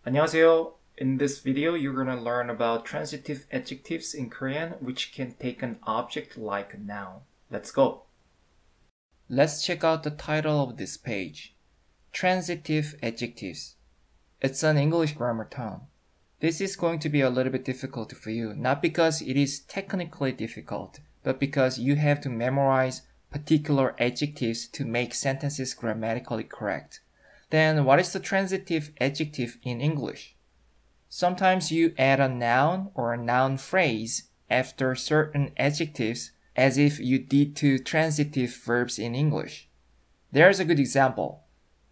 안녕하세요. In this video, you're going to learn about transitive adjectives in Korean, which can take an object like a noun. Let's go. Let's check out the title of this page. Transitive adjectives. It's an English grammar term. This is going to be a little bit difficult for you, not because it is technically difficult, but because you have to memorize particular adjectives to make sentences grammatically correct. Then what is the transitive adjective in English? Sometimes you add a noun or a noun phrase after certain adjectives as if you did to transitive verbs in English. There's a good example.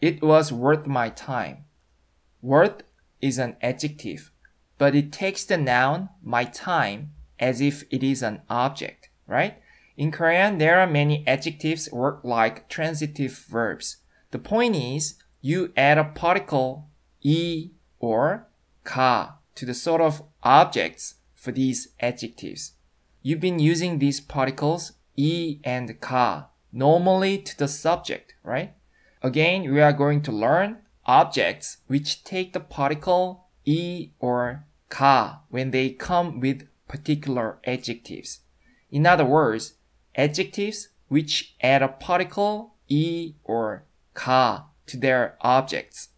It was worth my time. Worth is an adjective, but it takes the noun my time as if it is an object, right? In Korean, there are many adjectives work like transitive verbs. The point is, you add a particle 이 or 가 to the sort of objects for these adjectives. You've been using these particles 이 and 가 normally to the subject, right? Again, we are going to learn objects which take the particle 이 or 가 when they come with particular adjectives. In other words, adjectives which add a particle 이 or 가 to their objects.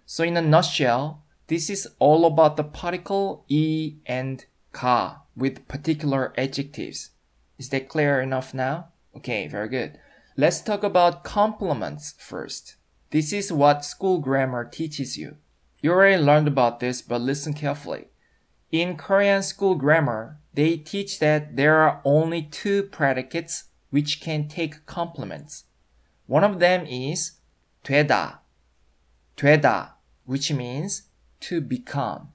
So in a nutshell, this is all about the particle 이 and 가 with particular adjectives. Is that clear enough now? Okay, very good. Let's talk about complements first. This is what school grammar teaches you. You already learned about this, but listen carefully. In Korean school grammar, they teach that there are only two predicates which can take complements. One of them is 되다, 되다, which means to become.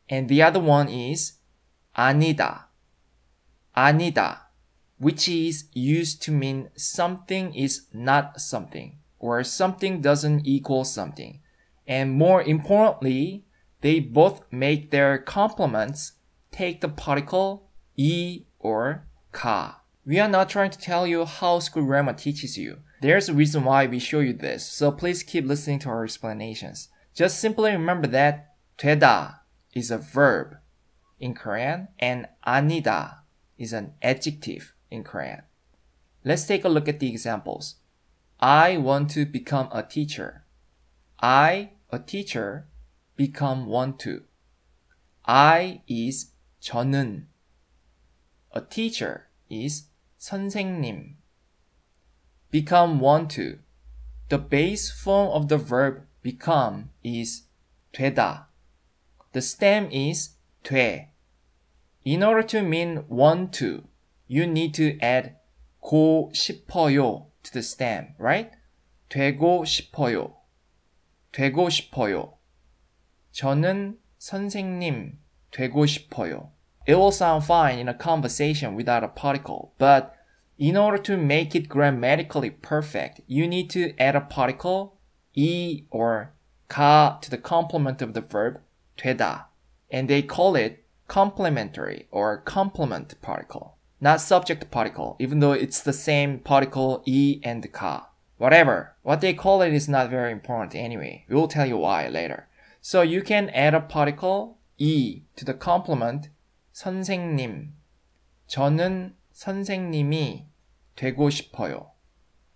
And the other one is 아니다, 아니다, which is used to mean something is not something, or something doesn't equal something. And more importantly, they both make their complements take the particle 이 or 가. We are not trying to tell you how school grammar teaches you. There's a reason why we show you this, so please keep listening to our explanations. Just simply remember that 되다 is a verb in Korean and 아니다 is an adjective in Korean. Let's take a look at the examples. I want to become a teacher. I, a teacher, become want to. I is 저는. A teacher is 선생님. Become want to. The base form of the verb become is 되다. The stem is 돼. In order to mean want to, you need to add 고 싶어요 to the stem, right? 되고 싶어요. 되고 싶어요. 저는 선생님 되고 싶어요. It will sound fine in a conversation without a particle, but in order to make it grammatically perfect, you need to add a particle 이 or 가 to the complement of the verb 되다. And they call it complementary or complement particle, not subject particle, even though it's the same particle 이 and 가. Whatever, what they call it is not very important anyway. We will tell you why later. So you can add a particle 이 to the complement 선생님. 저는 선생님이 되고 싶어요.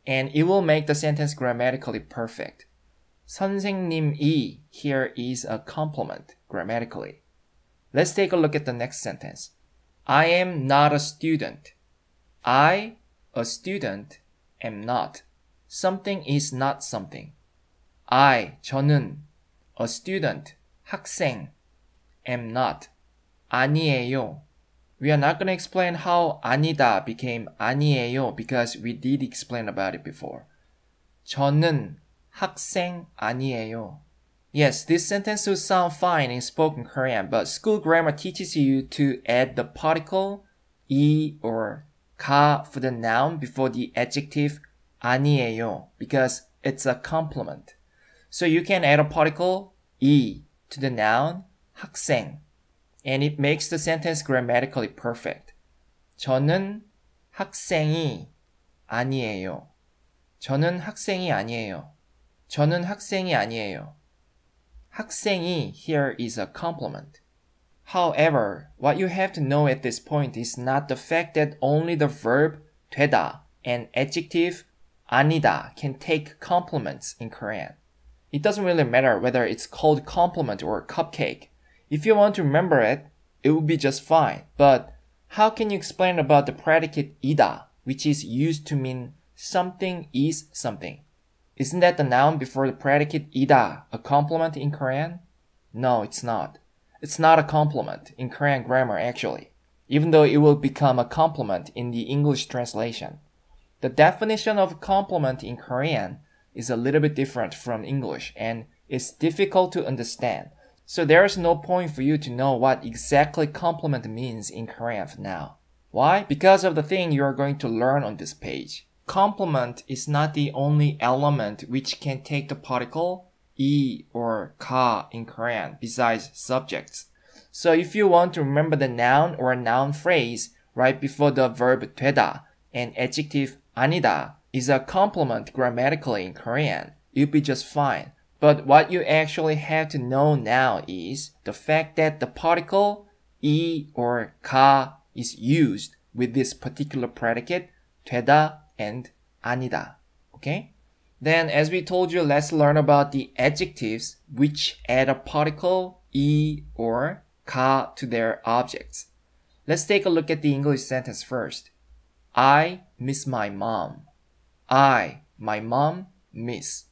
And it will make the sentence grammatically perfect. 선생님이 here is a complement grammatically. Let's take a look at the next sentence. I am not a student. I, a student, am not. Something is not something. I, 저는, a student, 학생, am not. 아니에요. We are not going to explain how 아니다 became 아니에요 because we did explain about it before. 저는 학생 아니에요. Yes, this sentence will sound fine in spoken Korean, but school grammar teaches you to add the particle 이 or 가 for the noun before the adjective 아니에요 because it's a complement. So you can add a particle 이 to the noun 학생. And it makes the sentence grammatically perfect. 저는 학생이 아니에요. 저는 학생이 아니에요. 저는 학생이 아니에요. 학생이 here is a compliment. However, what you have to know at this point is not the fact that only the verb 되다 and adjective 아니다 can take compliments in Korean. It doesn't really matter whether it's called compliment or cupcake. If you want to remember it, it will be just fine. But how can you explain about the predicate 이다, which is used to mean something is something? Isn't that the noun before the predicate 이다 a compliment in Korean? No, it's not. It's not a compliment in Korean grammar actually, even though it will become a compliment in the English translation. The definition of compliment in Korean is a little bit different from English and it's difficult to understand. So there is no point for you to know what exactly compliment means in Korean for now. Why? Because of the thing you are going to learn on this page. Complement is not the only element which can take the particle 이 or 가 in Korean besides subjects. So if you want to remember the noun or noun phrase right before the verb 되다 and adjective 아니다 is a complement grammatically in Korean, you'll be just fine. But what you actually have to know now is the fact that the particle 이 or 가 is used with this particular predicate 되다 and 아니다. Okay? Then, as we told you, let's learn about the adjectives which add a particle 이 or 가 to their objects. Let's take a look at the English sentence first. I miss my mom. I, my mom, miss.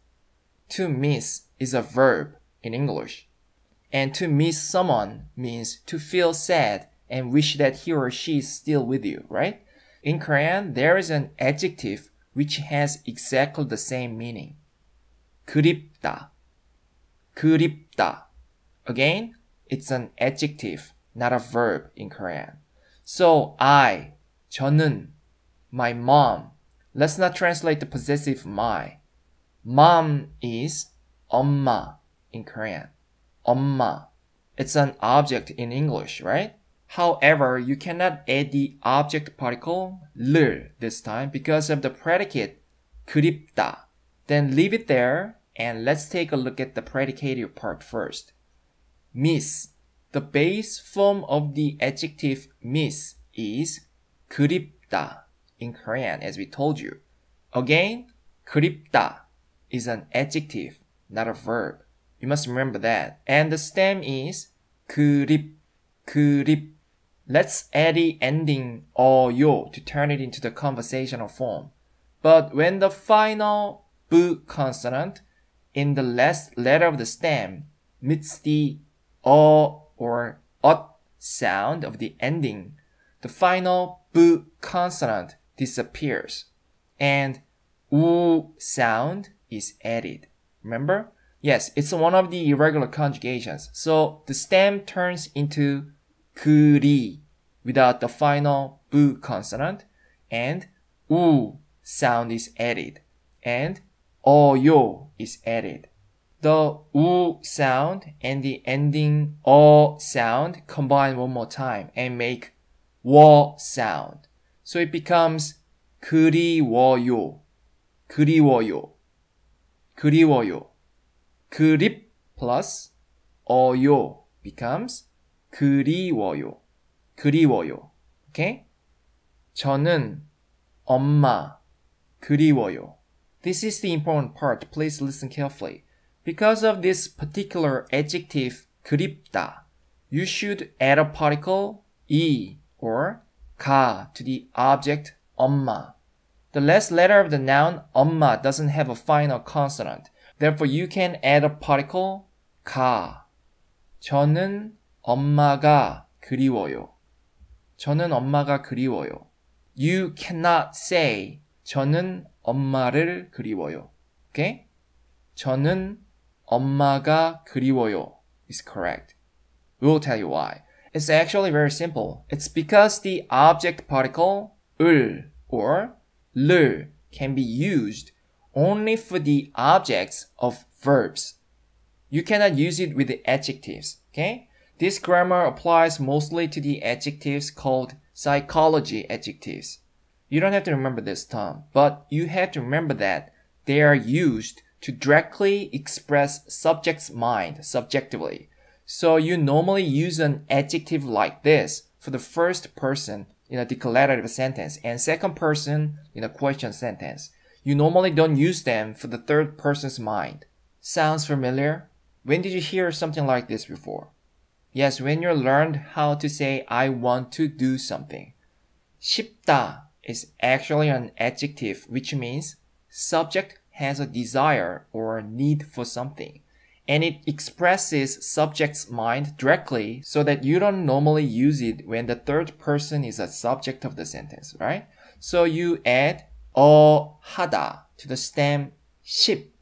To miss is a verb in English. And to miss someone means to feel sad and wish that he or she is still with you, right? In Korean, there is an adjective which has exactly the same meaning. 그립다. 그립다. Again, it's an adjective, not a verb in Korean. So I, 저는, my mom. Let's not translate the possessive my. Mom is 엄마 in Korean. 엄마. It's an object in English, right? However, you cannot add the object particle 를 this time because of the predicate 그립다. Then leave it there and let's take a look at the predicative part first. Miss. The base form of the adjective miss is 그립다 in Korean as we told you. Again, 그립다 is an adjective, not a verb. You must remember that. And the stem is 그립, 그립. Let's add the ending 어요 to turn it into the conversational form. But when the final B consonant in the last letter of the stem meets the or sound of the ending, the final B consonant disappears and 우 sound is added. Remember? Yes, it's one of the irregular conjugations. So the stem turns into 그리 without the final 부 consonant and 우 sound is added and 어요 is added. The 우 sound and the ending 어 sound combine one more time and make 워 sound. So it becomes 그리워요, 그리워요, 그리워요. 그립 plus 어요 becomes 그리워요, 그리워요. Okay? 저는 엄마 그리워요. This is the important part. Please listen carefully. Because of this particular adjective 그립다, you should add a particle 이 or 가 to the object 엄마. The last letter of the noun 엄마 doesn't have a final consonant. Therefore, you can add a particle 가. 저는 엄마가 그리워요. 저는 엄마가 그리워요. You cannot say 저는 엄마를 그리워요. Okay? 저는 엄마가 그리워요 is correct. We'll tell you why. It's actually very simple. It's because the object particle 을 or 를 can be used only for the objects of verbs. You cannot use it with the adjectives, okay? This grammar applies mostly to the adjectives called psychology adjectives. You don't have to remember this term, but you have to remember that they are used to directly express subject's mind subjectively. So you normally use an adjective like this for the first person in a declarative sentence and second person in a question sentence. You normally don't use them for the third person's mind. Sounds familiar? When did you hear something like this before? Yes, when you learned how to say I want to do something. 싶다 is actually an adjective which means subject has a desire or need for something. And it expresses subject's mind directly so that you don't normally use it when the third person is a subject of the sentence, right? So you add 하다 to the stem 싶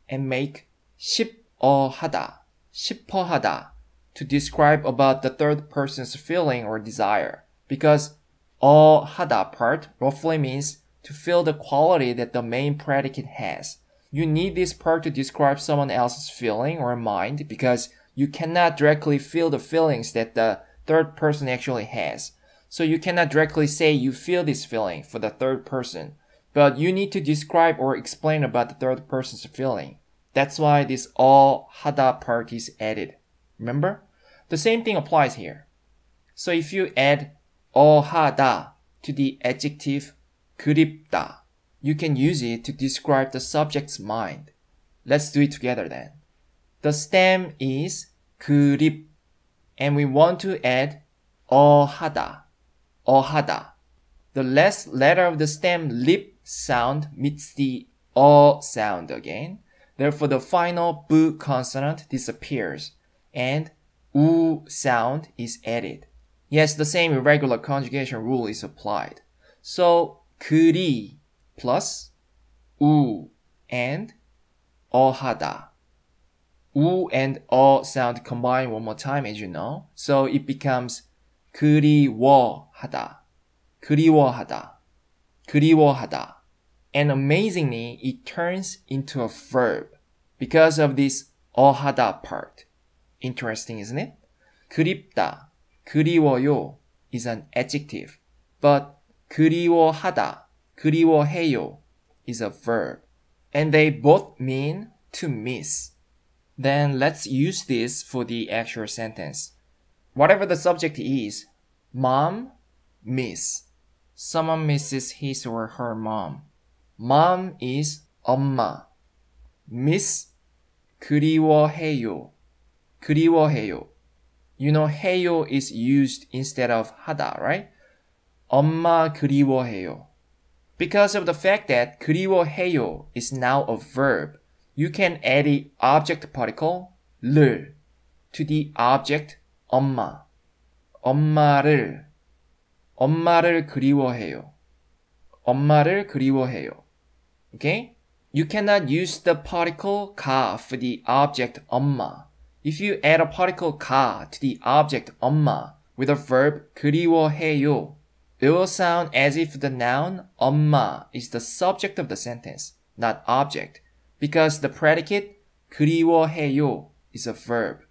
and make 싶어하다, 싶어하다 to describe about the third person's feeling or desire. Because 하다 part roughly means to feel the quality that the main predicate has. You need this part to describe someone else's feeling or mind because you cannot directly feel the feelings that the third person actually has. So you cannot directly say you feel this feeling for the third person, but you need to describe or explain about the third person's feeling. That's why this 하다 part is added. Remember? The same thing applies here. So if you add 하다 to the adjective 그립다, you can use it to describe the subject's mind. Let's do it together then. The stem is 그립, and we want to add 하다. The last letter of the stem lip sound meets the sound again. Therefore, the final b consonant disappears, and u sound is added. Yes, the same irregular conjugation rule is applied. So, 그리 plus 우 and 하다. 우 and sound combine one more time, as you know. So it becomes 그리워하다. 그리워하다. 그리워하다. And amazingly, it turns into a verb because of this 하다 part. Interesting, isn't it? 그립다, 그리워요 is an adjective, but 그리워하다, 그리워해요 is a verb, and they both mean to miss. Then let's use this for the actual sentence. Whatever the subject is, mom, miss. Someone misses his or her mom. Mom is 엄마. Miss, 그리워해요. 그리워해요. You know, 해요 is used instead of 하다, right? 엄마 그리워해요. Because of the fact that 그리워해요 is now a verb, you can add the object particle 를 to the object 엄마. 엄마를 그리워해요. 엄마를 그리워해요. Okay? You cannot use the particle 가 for the object 엄마. If you add a particle 가 to the object 엄마 with a verb 그리워해요, it will sound as if the noun 엄마 is the subject of the sentence, not object, because the predicate 그리워해요 is a verb.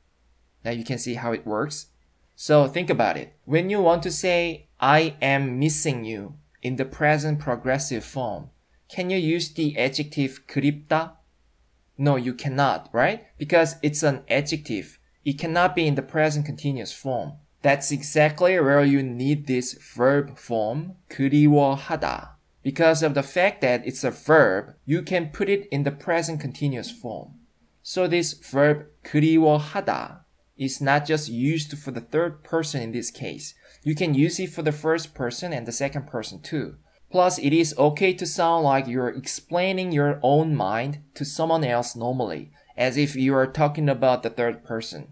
Now you can see how it works. So think about it. When you want to say I am missing you in the present progressive form, can you use the adjective 그립다? No, you cannot, right? Because it's an adjective. It cannot be in the present continuous form. That's exactly where you need this verb form, 그리워하다. Because of the fact that it's a verb, you can put it in the present continuous form. So this verb 그리워하다 is not just used for the third person in this case. You can use it for the first person and the second person too. Plus, it is okay to sound like you're explaining your own mind to someone else normally, as if you are talking about the third person.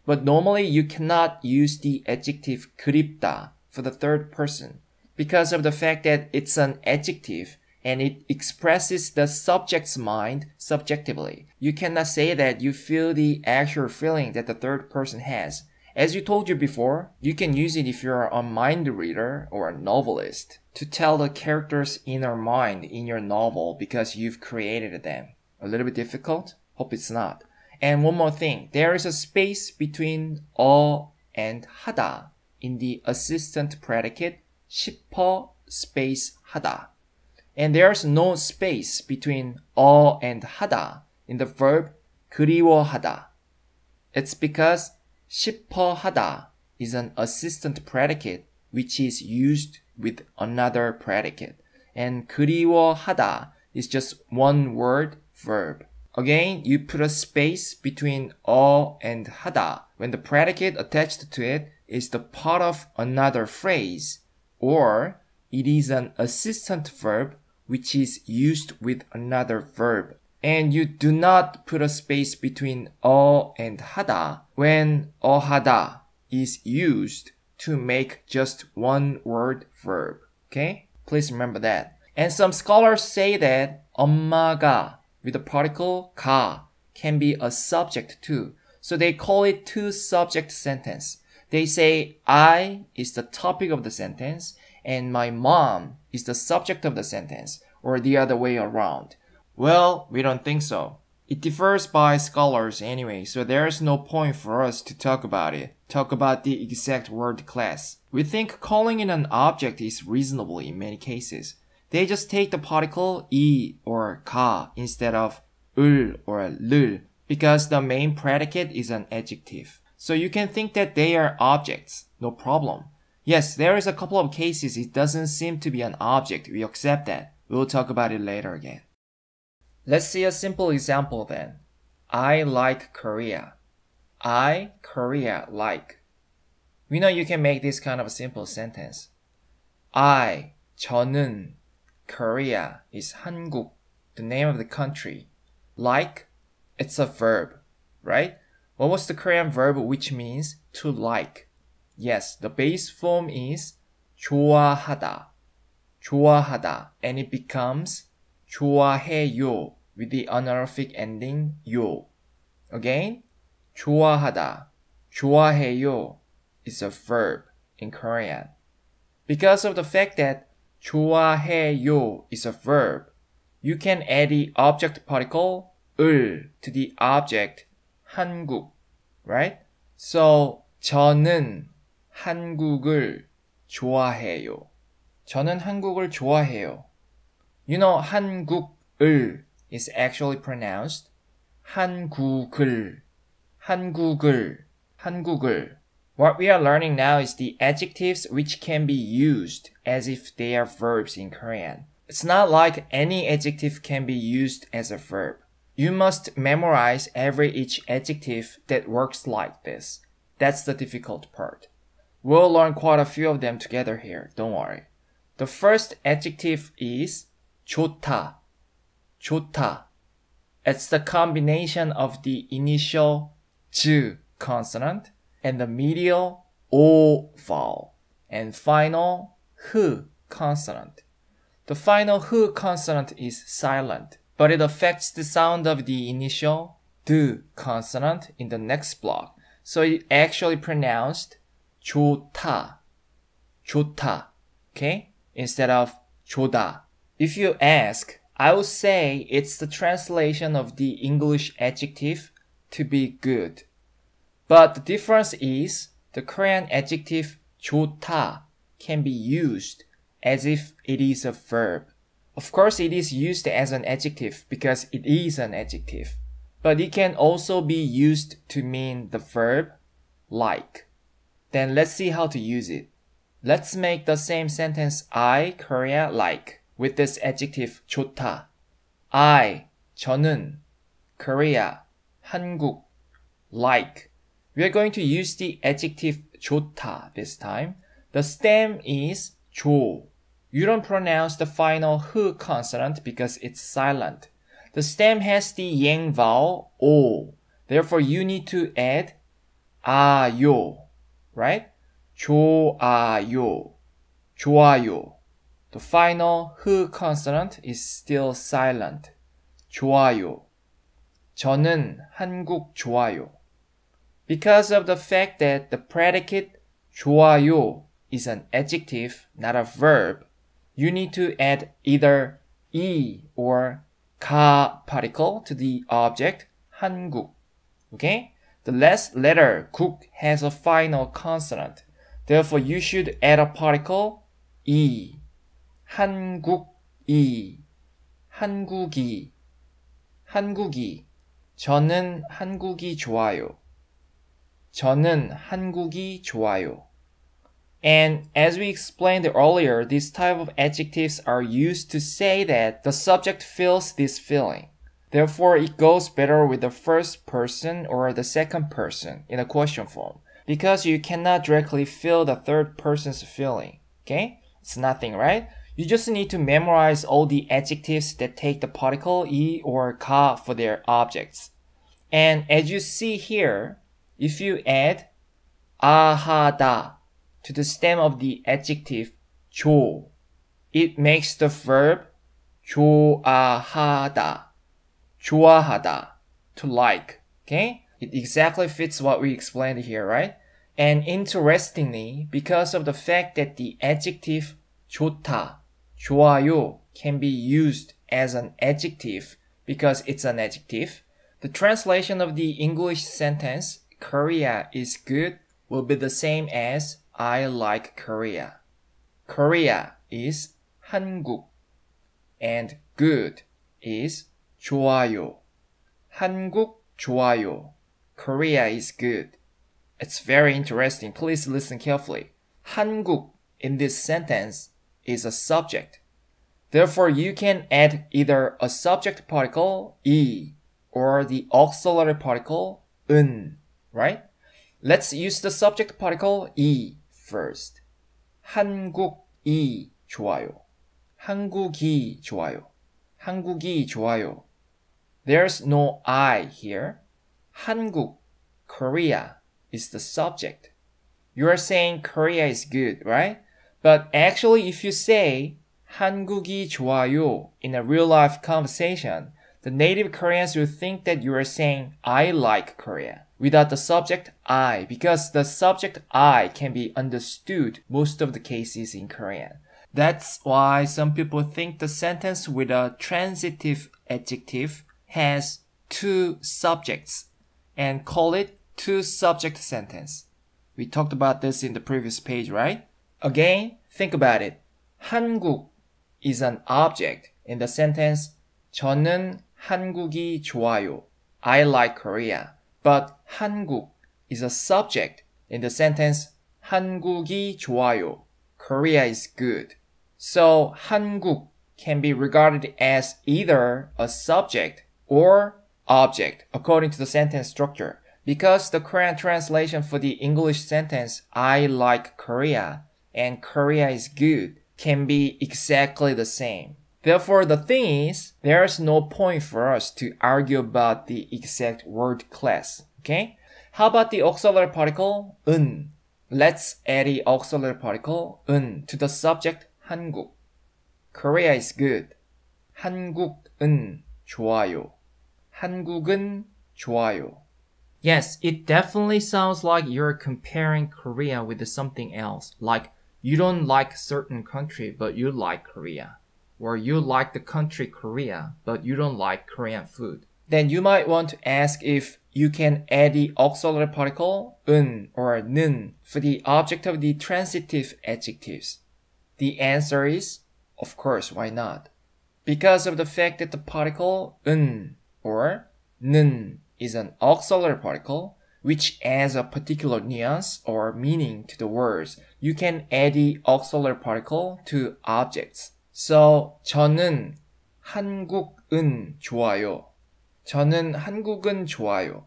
But normally, you cannot use the adjective 그립다 for the third person because of the fact that it's an adjective and it expresses the subject's mind subjectively. You cannot say that you feel the actual feeling that the third person has. As you told you before, you can use it if you're a mind reader or a novelist to tell the character's inner mind in your novel because you've created them. A little bit difficult? Hope it's not. And one more thing, there is a space between and 하다 in the assistant predicate 싶어 space 하다. And there's no space between and 하다 in the verb 그리워하다. It's because 싶어하다 is an assistant predicate which is used with another predicate. And 그리워하다 is just one word verb. Again, you put a space between and 하다 when the predicate attached to it is the part of another phrase, or it is an assistant verb which is used with another verb. And you do not put a space between and 하다 when 하다 is used to make just one word verb. Okay? Please remember that. And some scholars say that 엄마가 with the particle 가 can be a subject too. So they call it two-subject sentence. They say I is the topic of the sentence and my mom is the subject of the sentence, or the other way around. Well, we don't think so. It differs by scholars anyway, so there's no point for us to talk about it. Talk about the exact word class. We think calling it an object is reasonable in many cases. They just take the particle 이 or 가 instead of 을 or 를 because the main predicate is an adjective. So you can think that they are objects, no problem. Yes, there is a couple of cases it doesn't seem to be an object. We accept that. We'll talk about it later again. Let's see a simple example then. I like Korea. I, Korea, like. We know you can make this kind of a simple sentence. I, 저는, Korea is 한국, the name of the country. Like, it's a verb, right? What was the Korean verb which means to like? Yes, the base form is 좋아하다. 좋아하다. And it becomes 좋아해요 with the honorific ending 요. Again, 좋아하다. 좋아해요 is a verb in Korean. Because of the fact that 좋아해요 is a verb, you can add the object particle 을 to the object 한국, right? So, 저는 한국을 좋아해요. 저는 한국을 좋아해요. You know, 한국을 is actually pronounced 한국을, 한국을, 한국을. What we are learning now is the adjectives which can be used as if they are verbs in Korean. It's not like any adjective can be used as a verb. You must memorize each adjective that works like this. That's the difficult part. We'll learn quite a few of them together here, don't worry. The first adjective is 좋다. 좋다. It's the combination of the initial 즈 consonant and the medial 오 vowel and final 흐 consonant. The final 흐 consonant is silent, but it affects the sound of the initial 드 consonant in the next block. So it actually pronounced 좋다, 좋다, okay? Instead of 좋다. If you ask, I would say it's the translation of the English adjective to be good. But the difference is the Korean adjective 좋다 can be used as if it is a verb. Of course, it is used as an adjective because it is an adjective. But it can also be used to mean the verb like. Then let's see how to use it. Let's make the same sentence I, Korea, like with this adjective 좋다. I, 저는, Korea, 한국, like. We are going to use the adjective 좋다 this time. The stem is 조. You don't pronounce the final 흐 consonant because it's silent. The stem has the yang vowel 오. Therefore, you need to add 아요, right? 좋아요, 좋아요. The final 흐 consonant is still silent. 좋아요. 저는 한국 좋아요. Because of the fact that the predicate 좋아요 is an adjective, not a verb, you need to add either 이 or 가 particle to the object 한국. Okay? The last letter 국 has a final consonant. Therefore, you should add a particle 이. 한국이, 한국이, 한국이. 저는 한국이 좋아요. 저는 한국이 좋아요. And as we explained earlier, these type of adjectives are used to say that the subject feels this feeling. Therefore, it goes better with the first person or the second person in a question form because you cannot directly feel the third person's feeling. Okay? It's nothing, right? You just need to memorize all the adjectives that take the particle 이 or 가 for their objects. And as you see here, if you add 아하다 to the stem of the adjective 조, it makes the verb 좋아하다, 좋아하다, to like, okay? It exactly fits what we explained here, right? And interestingly, because of the fact that the adjective 좋다, 좋아요 can be used as an adjective because it's an adjective, the translation of the English sentence Korea is good will be the same as I like Korea. Korea is 한국 and good is 좋아요. 한국 좋아요. Korea is good. It's very interesting. Please listen carefully. 한국 in this sentence is a subject. Therefore, you can add either a subject particle 이 or the auxiliary particle 은, right? Let's use the subject particle 이 first. 한국이 좋아요. 한국이 좋아요. 한국이 좋아요. There's no I here. 한국, Korea, is the subject. You are saying Korea is good, right? But actually, if you say 한국이 좋아요 in a real-life conversation, the native Koreans will think that you are saying I like Korea without the subject I, because the subject I can be understood most of the cases in Korean. That's why some people think the sentence with a transitive adjective has two subjects and call it two-subject sentence. We talked about this in the previous page, right? Again, think about it. 한국 is an object in the sentence 저는 한국이 좋아요. I like Korea. But 한국 is a subject in the sentence 한국이 좋아요. Korea is good. So 한국 can be regarded as either a subject or object according to the sentence structure. Because the Korean translation for the English sentence I like Korea and Korea is good can be exactly the same. Therefore, the thing is, there is no point for us to argue about the exact word class. Okay? How about the auxiliary particle 은? Let's add the auxiliary particle 은 to the subject 한국. Korea is good. 한국은 좋아요. 한국은 좋아요. Yes, it definitely sounds like you're comparing Korea with something else. Like, you don't like a certain country, but you like Korea. Or you like the country Korea, but you don't like Korean food. Then you might want to ask if you can add the auxiliary particle 은 or 는 for the object of the transitive adjectives. The answer is, of course, why not? Because of the fact that the particle 은 or 는 is an auxiliary particle, which adds a particular nuance or meaning to the words, you can add the auxiliary particle to objects. So, 저는 한국은 좋아요. 저는 한국은 좋아요.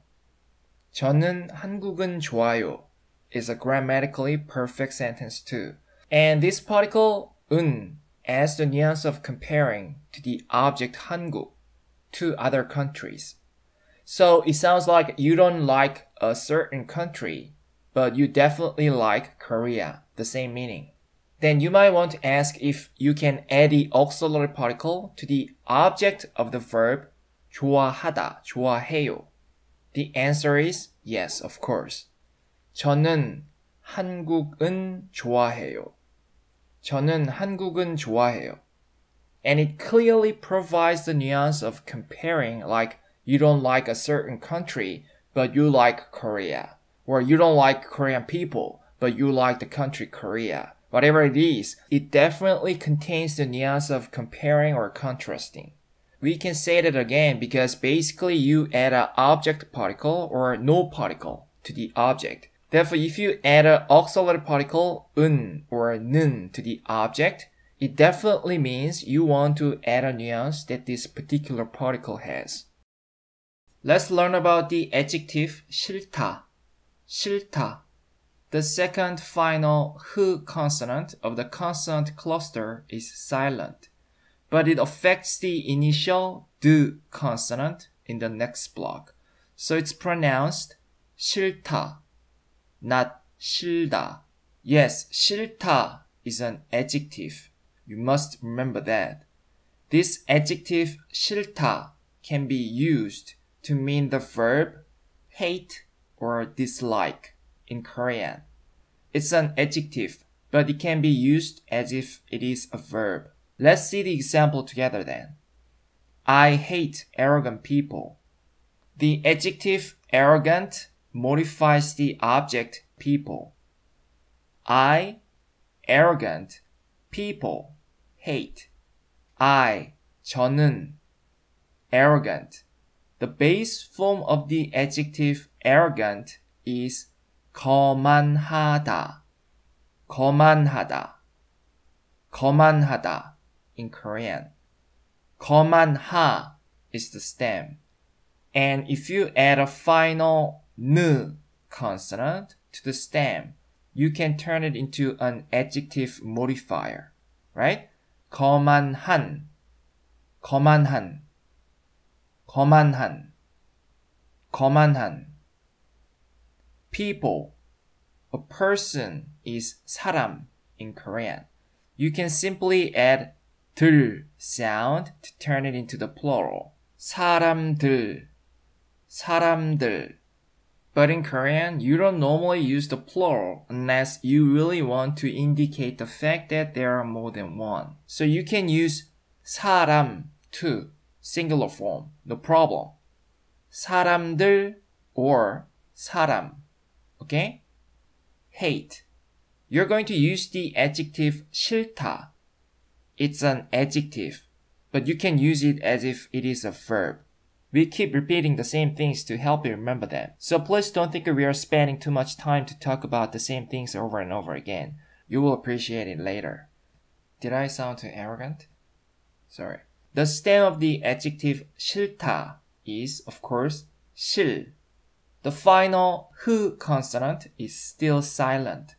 저는 한국은 좋아요 is a grammatically perfect sentence too. And this particle 은 adds the nuance of comparing to the object 한국 to other countries. So it sounds like you don't like a certain country, but you definitely like Korea, the same meaning. Then you might want to ask if you can add the auxiliary particle to the object of the verb 좋아하다, 좋아해요. The answer is yes, of course. 저는 한국은 좋아해요. 저는 한국은 좋아해요. And it clearly provides the nuance of comparing, like you don't like a certain country, but you like Korea. Or you don't like Korean people, but you like the country Korea. Whatever it is, it definitely contains the nuance of comparing or contrasting. we can say that again because basically you add an object particle or no particle to the object. Therefore, if you add an auxiliary particle 은 or 는 to the object, it definitely means you want to add a nuance that this particular particle has. Let's learn about the adjective 싫다. 싫다. The second final h consonant of the consonant cluster is silent, but it affects the initial d consonant in the next block. So it's pronounced 싫다, not 싫다. Yes, 싫다 is an adjective. You must remember that. This adjective 싫다 can be used to mean the verb hate or dislike in Korean. It's an adjective, but it can be used as if it is a verb. Let's see the example together then. I hate arrogant people. The adjective arrogant modifies the object people. I, arrogant, people, hate. I, 저는, arrogant. The base form of the adjective arrogant is 거만하다. 거만하다. 거만하다 in Korean. 거만하 is the stem. And if you add a final n consonant to the stem, you can turn it into an adjective modifier, right? 거만한, 거만한, 거만한, 거만한. People, a person is 사람 in Korean. You can simply add 들 sound to turn it into the plural. 사람들, 사람들. But in Korean, you don't normally use the plural unless you really want to indicate the fact that there are more than one. So you can use 사람 to singular form, no problem. 사람들 or 사람. Okay? Hate. You're going to use the adjective 싫다. It's an adjective, but you can use it as if it is a verb. We keep repeating the same things to help you remember them. So please don't think we are spending too much time to talk about the same things over and over again. You will appreciate it later. Did I sound too arrogant? Sorry. The stem of the adjective 싫다 is, of course, 실. The final h consonant is still silent.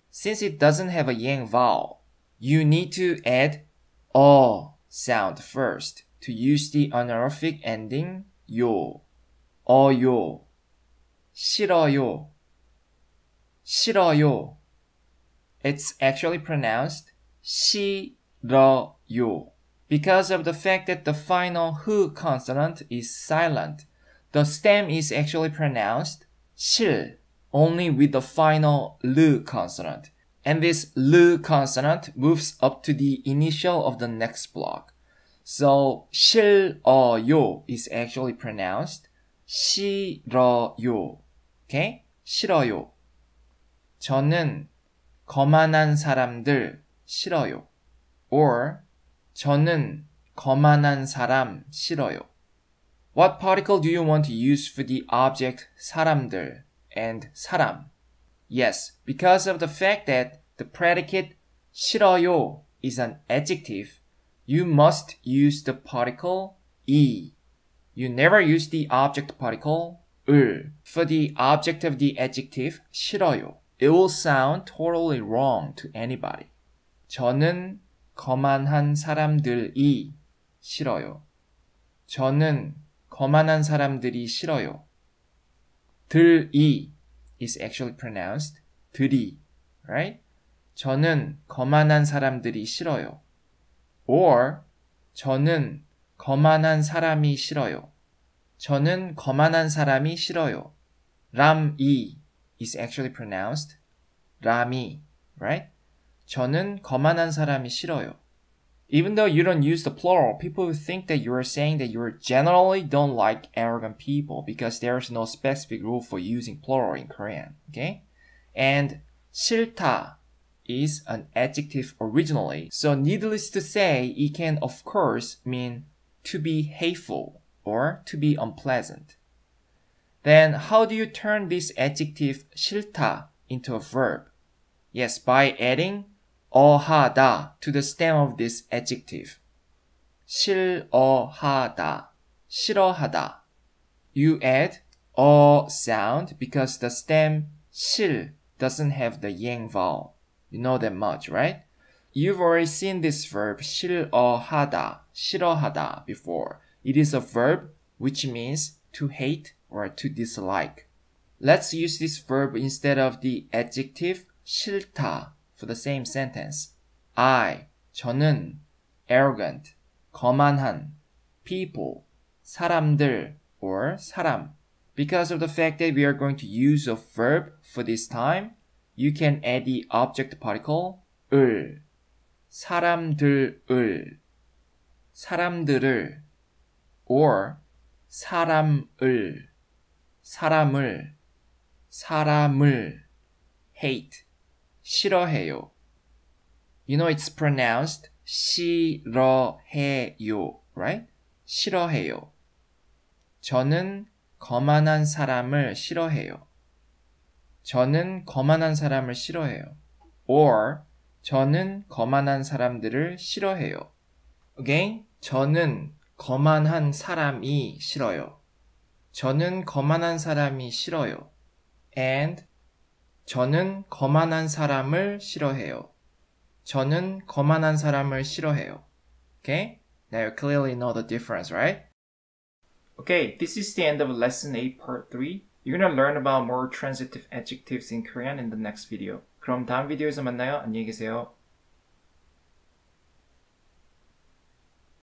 Since it doesn't have a yang vowel, you need to add sound first to use the honorific ending 요, 요, 싫어요, 싫어요. It's actually pronounced 싫어요. Because of the fact that the final h consonant is silent, the stem is actually pronounced 실, only with the final l consonant. And this l consonant moves up to the initial of the next block. So 싫어요 is actually pronounced 싫어요. Okay? 싫어요. 저는 거만한 사람들 싫어요. Or 저는 거만한 사람 싫어요. What particle do you want to use for the object 사람들 and 사람? Yes, because of the fact that the predicate 싫어요 is an adjective, you must use the particle 이. You never use the object particle 을 for the object of the adjective 싫어요. It will sound totally wrong to anybody. 저는 거만한 사람들이 싫어요. 저는 거만한 사람들이 싫어요. 들이 is actually pronounced 들이, right? 저는 거만한 사람들이 싫어요. Or 저는 거만한 사람이 싫어요. 저는 거만한 사람이 싫어요. 람이 is actually pronounced 람이, right? 저는 거만한 사람이 싫어요. Even though you don't use the plural, people will think that you are saying that you generally don't like arrogant people because there is no specific rule for using plural in Korean, okay? And 싫다 is an adjective originally, so needless to say, it can of course mean to be hateful or to be unpleasant. Then how do you turn this adjective 싫다 into a verb? Yes, by adding 어하다 to the stem of this adjective. 싫어하다, 싫어하다. You add a sound because the stem 실 doesn't have the yang vowel. You know that much, right? You've already seen this verb 싫어하다, 싫어하다 before. It is a verb which means to hate or to dislike. Let's use this verb instead of the adjective 싫다 for the same sentence. 저는, arrogant, 거만한, people, 사람들, or 사람. Because of the fact that we are going to use a verb for this time, you can add the object particle 을, 사람들을, 사람들을, or 사람을, 사람을, 사람을, hate, 싫어해요. You know it's pronounced 싫어해요, right? 싫어해요. 저는 거만한 사람을 싫어해요. 저는 거만한 사람을 싫어해요. Or 저는 거만한 사람들을 싫어해요. Again, 저는 거만한 사람이 싫어요. 저는 거만한 사람이 싫어요. And 저는 거만한 사람을 싫어해요. 저는 거만한 사람을 싫어해요. Okay? Now you clearly know the difference, right? Okay, this is the end of lesson 8 part 3. You're gonna learn about more transitive adjectives in Korean in the next video. 그럼 다음 비디오에서 만나요. 안녕히 계세요.